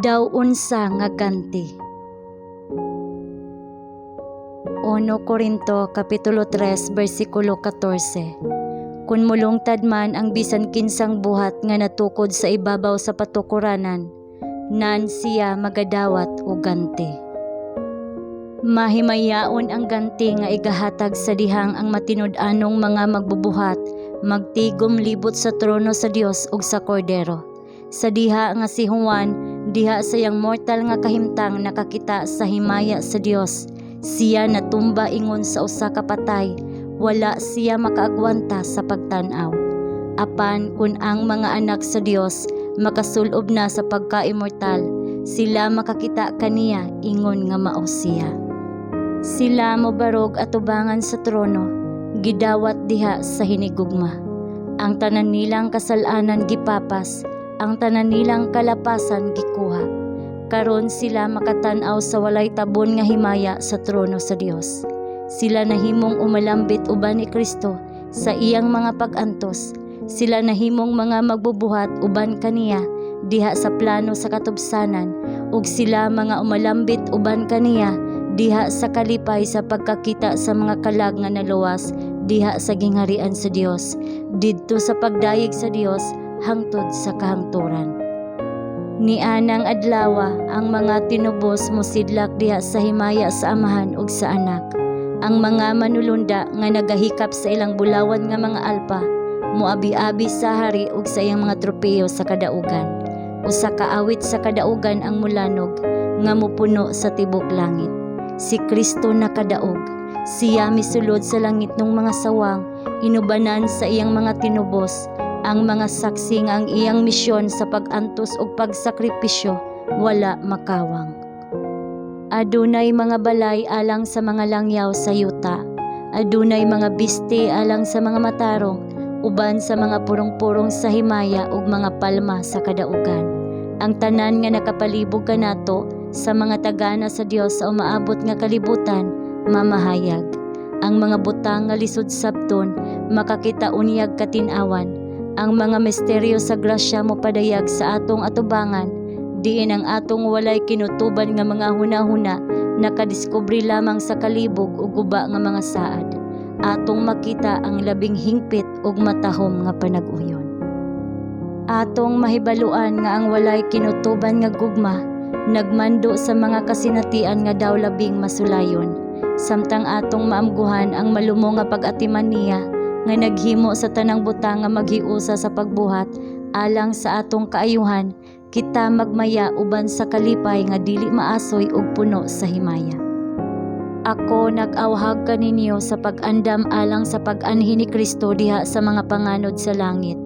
daw unsa nga ganti. 1 Corinto kapitulo 3 bersikulo 14. Kun mulungtad man ang bisan kinsang buhat nga natukod sa ibabaw sa patukuranan, nan siya magadawat og ganti. Mahimayaon ang ganti nga igahatag sa dihang ang matinud-anong mga magbubuhat magtigom libot sa trono sa Dios ug sa Kordero. Sa diha nga si Juan, diha sayang mortal nga kahimtang nakakita sa himaya sa Dios. Siya natumba ingon sa usa ka patay, wala siya makaagwanta sa pagtan-aw. Apan kun ang mga anak sa Dios makasulob na sa pagka-immortal, sila makakita kaniya ingon nga mao siya. Sila mobarog atubangan sa trono, gidawat diha sa hinigugma. Ang tanan nilang kasalanan gipapas, ang tanan nilang kalapasan gikuha. Karon sila makatan-aw sa walay tabon nga himaya sa trono sa Dios. Sila nahimong umalambit uban ni Kristo sa iyang mga pag-antos. Sila nahimong mga magbubuhat uban kaniya diha sa plano sa katubsanan, ug sila mga umalambit uban kaniya diha sa kalipay sa pagkakita sa mga kalag nga naluwas diha sa gingharian sa Dios, didto sa pagdayeg sa Dios hangtod sa kahangturan. Nianang adlawa ang mga tinubos mosidlak diha sa himaya sa Amahan ug sa Anak. Ang mga manulunda nga nagahikap sa ilang bulawan nga mga alpa moabi-abi sa hari ug sa iyang mga tropeyo sa kadaugan. Usa ka awit sa kadaugan ang mulanog nga mopuno sa tibok langit. Si Kristo nakadaog. Siya misulod sa langit ng mga sawang, inubanan sa iyang mga tinubos, ang mga saksi nga ang iyang misyon sa pag-antos ug pagsakripisyo wala makawang. Adunay mga balay alang sa mga langyaw sa yuta. Adunay mga biste alang sa mga matarong, uban sa mga purong-purong sa himaya ug mga palma sa kadaugan. Ang tanan nga nakapalibog kanato sa mga tagana sa Dios sa umaabot nga kalibutan mamahayag. Ang mga butang nga lisod sabton makakita unyag katin-awan. Ang mga misteryo sa grasya mo padayag sa atong atubangan, diin ang atong walay kinutuban nga mga hunahuna nakadiskubre lamang sa kalibog ug guba nga mga saad. Atong makita ang labing hingpit ug matahom nga panag-uyon. Atong mahibaluan nga ang walay kinutuban nga gugma nagmando sa mga kasinatian nga daw labing masulayon, samtang atong maamguhan ang malumo nga pag-atiman niya nga naghimo sa tanang butang nga maghiusa sa pagbuhat alang sa atong kaayuhan, kita magmaya uban sa kalipay nga dili maasoy ug puno sa himaya. Ako nag-awhag kaninyo sa pag-andam alang sa pag-anhi ni Kristo diha sa mga panganod sa langit.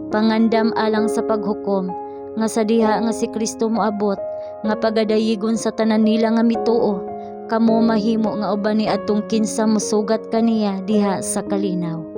Pangandam alang sa paghukom nga sa diha nga si Kristo moabot nga pagadayigon sa tanan nila nga mituo, kamo mahimo nga uban ni adtong kinsa mosugat kaniya diha sa kalinaw.